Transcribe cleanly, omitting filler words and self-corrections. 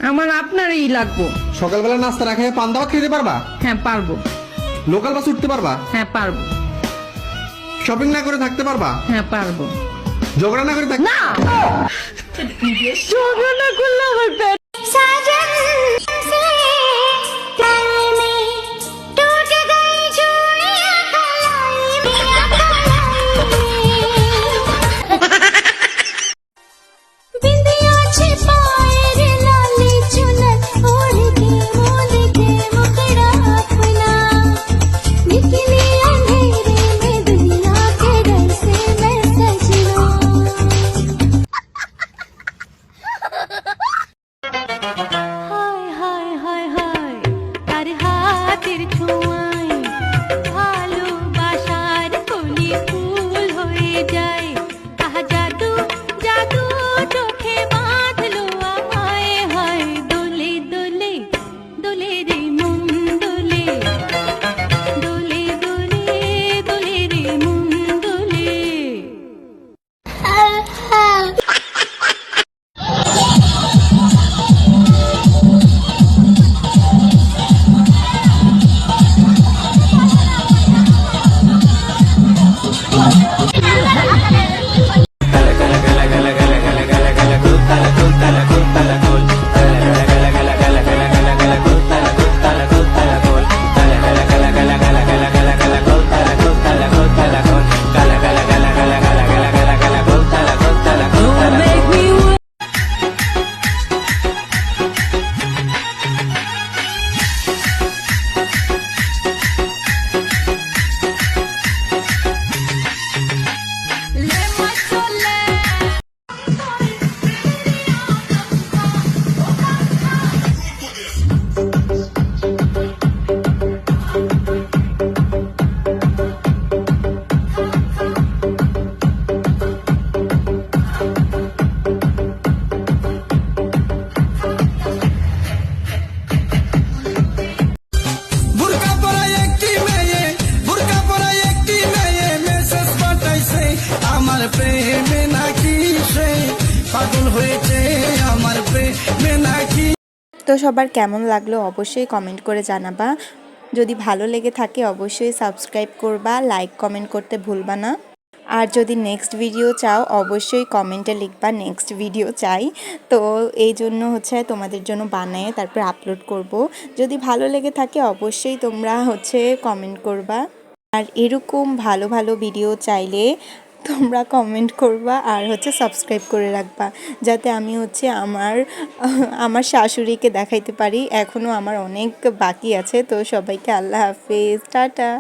আমার আপনারই লাগবো। সকালবেলা নাস্তা না খেয়ে পান দাওয়াত খেতে পারবা? হ্যাঁ পারবো। লোকাল বাস উঠতে পারবা? হ্যাঁ পারবো। শপিং না করে থাকতে পারবা? হ্যাঁ পারবো। ঝগড়া না করে থাকতে না ঝগড়া না করলে আমার পেট প্রেমে নাকি সে পাগল হয়েছে আমার প্রেমে নাকি। তো সবার কেমন লাগলো অবশ্যই কমেন্ট করে জানাবা। যদি ভালো লেগে থাকে অবশ্যই সাবস্ক্রাইব করবা, লাইক কমেন্ট করতে ভুলবা না। আর যদি নেক্সট ভিডিও চাও অবশ্যই কমেন্টে লিখবা নেক্সট ভিডিও চাই। তো এই জন্য হচ্ছে তোমাদের জন্য বানায় তারপর আপলোড করব। যদি ভালো লেগে থাকে অবশ্যই তোমরা হচ্ছে কমেন্ট করবা। আর এরকম ভালো ভালো ভিডিও চাইলে তোমরা কমেন্ট করবা আর হচ্ছে সাবস্ক্রাইব করে রাখবা, যাতে আমি হচ্ছে আমার শাশুড়িকে দেখাইতে পারি। এখনও আমার অনেক বাকি আছে। তো সবাইকে আল্লাহ হাফেজ, টাটা।